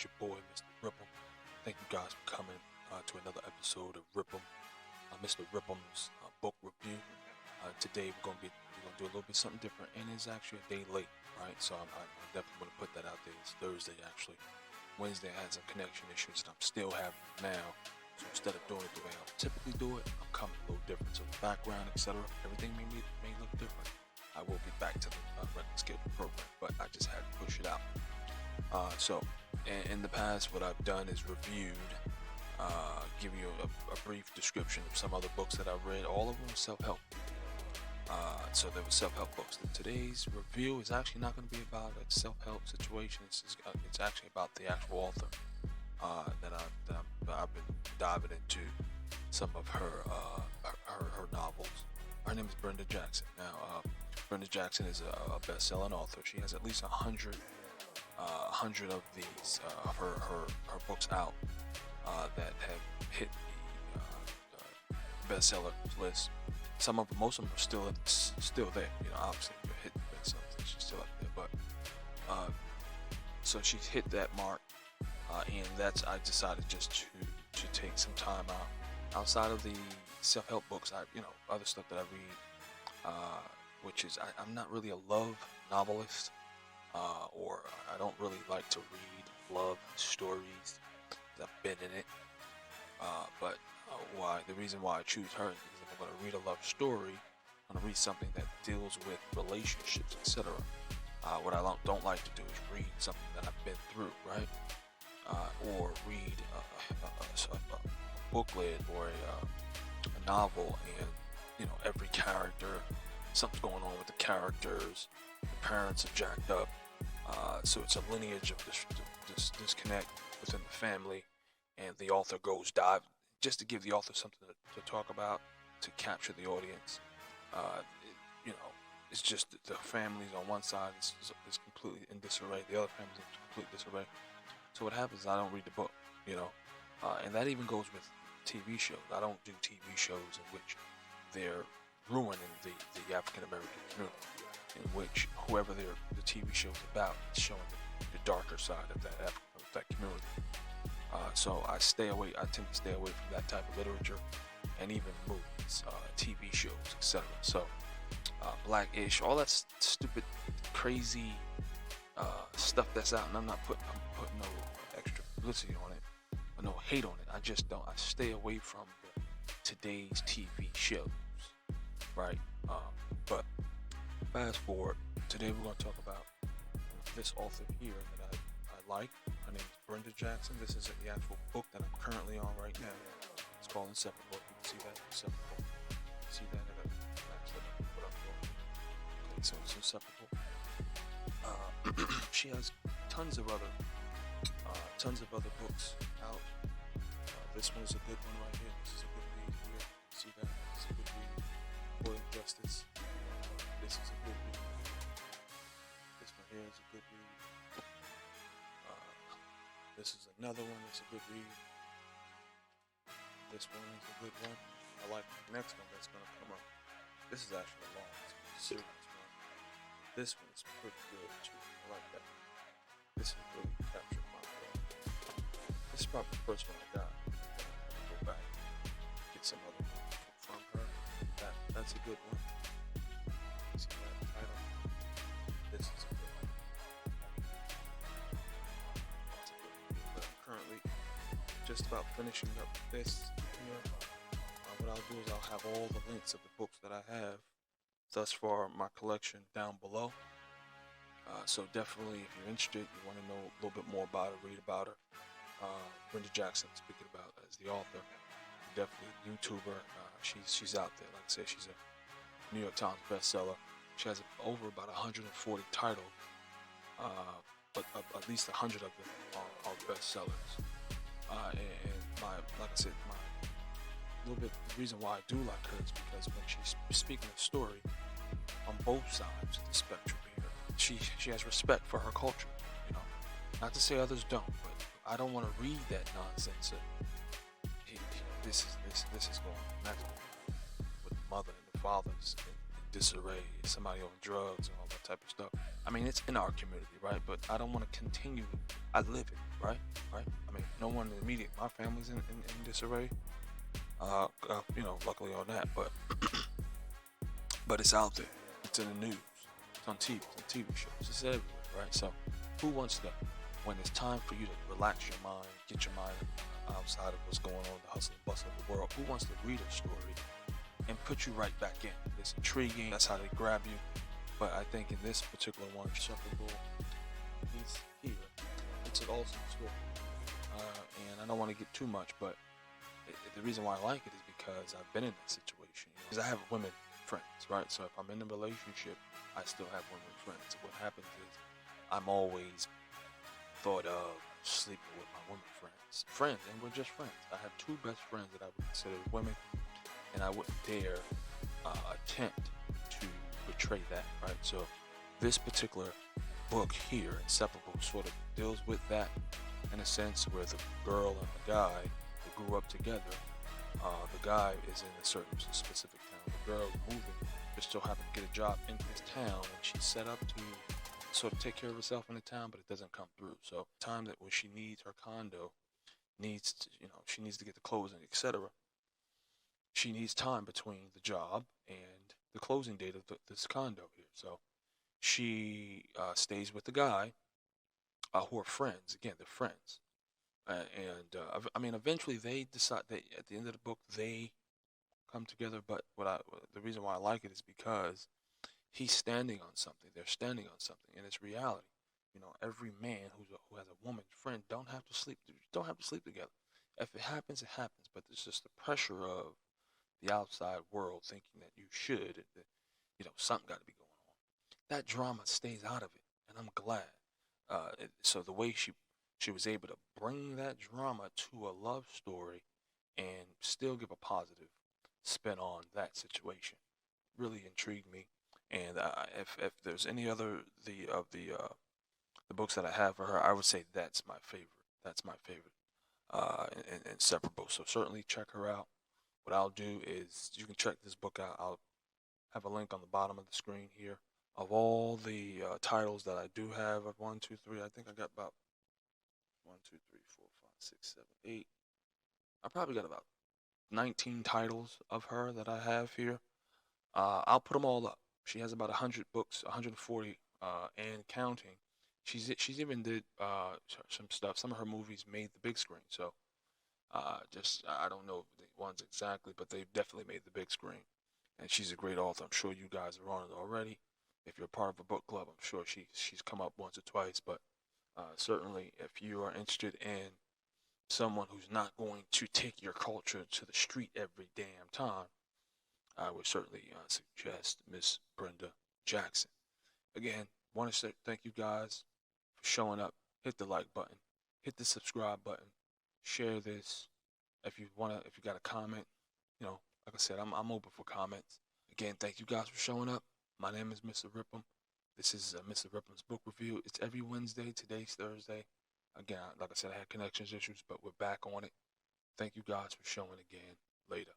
It's your boy, Mr. Ripple. Thank you guys for coming to another episode of Ripple, Mr. Ripple's book review. Today we're gonna do a little bit something different, and it's actually a day late, right? So I definitely want to put that out there. It's Thursday actually. Wednesday I had some connection issues, and I'm still having them now. So instead of doing it the way I would typically do it, I'm coming a little different. So the background, etc., everything may look different. I will get back to the regular scheduled program, but I just had to push it out. So in the past, what I've done is reviewed, give you a brief description of some other books that I've read. All of them are self-help. So there were self-help books. Today's review is actually not going to be about a self-help situation. It's actually about the actual author that I've been diving into some of her novels. Her name is Brenda Jackson. Now, Brenda Jackson is a best-selling author. She has at least 100 of these her books out that have hit the bestseller list. Some of them, most of them are still there. You know, obviously, if you're hitting bestsellers, she's still up there. But so she's hit that mark, and I decided just to take some time out outside of the self-help books. Other stuff that I read, which is I'm not really a love novelist. Or I don't really like to read love stories. I've been in it, but the reason why I choose her is if I'm going to read a love story, I'm going to read something that deals with relationships, etc. What I don't like to do is read something that I've been through, right? Or read a booklet or a novel, and every character, something's going on with the characters. The parents are jacked up. So it's a lineage of this disconnect within the family, and the author goes dive just to give the author something to talk about, to capture the audience. It's just the families on one side is completely in disarray, the other family's in complete disarray. So what happens is I don't read the book, and that even goes with TV shows. I don't do TV shows in which they're ruining the African American community, in which whoever the TV show is about is showing the darker side of that community. So I tend to stay away from that type of literature, and even movies, TV shows, etc. So Black-ish, all that stupid, crazy stuff that's out, and I'm putting no extra publicity on it, or no hate on it. I just don't. I stay away from today's TV shows, right? But fast forward, today we're going to talk about this author here that I like. Her name is Brenda Jackson. This is the actual book that I'm currently on right now. It's called Inseparable. You can see that, Inseparable. See that? I got put up for. Okay, so it's Inseparable. She has tons of other books out. This one is a good one right here. This is a good read here. See that? It's a good read. Poetic Justice. This is a good read. This one here is a good read. This is another one that's a good read. This one is a good one. I like the next one that's going to come up. This is actually a long, serious one. This one is pretty good too. I like that. This has really captured my heart. This is probably the first one I got. I'll go back, get some other ones from her. That's a good one. See that title? This is a good one. That's a good one. But I'm currently just about finishing up this here. What I'll do is I'll have all the links of the books that I have thus far in my collection down below. So definitely, if you're interested, you want to know a little bit more about her, read about her. Brenda Jackson, speaking about as the author, definitely a YouTuber. She's out there. Like I said, she's a New York Times bestseller. She has over about 140 titles, but at least 100 of them are bestsellers. Like I said, the reason why I do like her is because when she's speaking a story on both sides of the spectrum here, she has respect for her culture. Not to say others don't, but I don't want to read that nonsense. This is going on with the mother and the fathers in disarray, somebody on drugs and all that type of stuff. I mean, it's in our community, right? But I don't want to continue. I live it, right? Right? I mean, no one immediate. My family's in disarray. Luckily on that, but it's out there. It's in the news. It's on TV. It's on TV shows. It's everywhere, right? So, who wants to, when it's time for you to relax your mind, get your mind outside of what's going on, the hustle and bustle of the world, who wants to read a story and put you right back in? It's intriguing. That's how they grab you. But I think in this particular one, Inseparable, he's here. It's an awesome story. And I don't want to get too much, but the reason why I like it is because I've been in that situation. Because I have women friends, right? So if I'm in a relationship, I still have women friends. So what happens is I'm always thought of sleeping with my women friends, and we're just friends. I have two best friends that I would consider women, and I wouldn't dare attempt to betray that, right? So this particular book here, Inseparable, sort of deals with that in a sense, where the girl and the guy who grew up together, the guy is in a certain specific town. The girl is moving, just so happened to get a job in this town, and she's set up to sort of take care of herself in the town, but it doesn't come through. So time that when she needs her condo, she needs to get the closing, etc. She needs time between the job and the closing date of this condo here. So she stays with the guy, who are friends. Again, they're friends. Eventually they decide that at the end of the book, they come together. But the reason why I like it is because he's standing on something. They're standing on something, and it's reality. Every man who has a woman friend don't have to sleep together. If it happens, it happens. But it's just the pressure of the outside world thinking that you should, something got to be going on. That drama stays out of it, and I'm glad. So the way she was able to bring that drama to a love story and still give a positive spin on that situation really intrigued me. And if there's any other the books that I have for her, I would say that's my favorite. That's my favorite. Inseparable. So certainly check her out. What I'll do is you can check this book out. I'll have a link on the bottom of the screen here of all the titles that I do have of 1, 2, 3. I think I got about 1, 2, 3, 4, 5, 6, 7, 8. I probably got about 19 titles of her that I have here. I'll put them all up. She has about 100 books, 140 and counting. She's even did some stuff. Some of her movies made the big screen. So I don't know the ones exactly, but they've definitely made the big screen. And she's a great author. I'm sure you guys are on it already. If you're part of a book club, I'm sure she's come up once or twice. But certainly, if you are interested in someone who's not going to take your culture to the street every damn time, I would certainly suggest Miss Brenda Jackson. Again, want to say thank you guys for showing up. Hit the like button, hit the subscribe button, share this. If you got a comment, like I said, I'm open for comments. Again, thank you guys for showing up. My name is Mr. Ripham. This is Mr. Ripham's book review. It's every Wednesday. Today's Thursday. Again, like I said, I had connections issues, but we're back on it. Thank you guys for showing again. Later.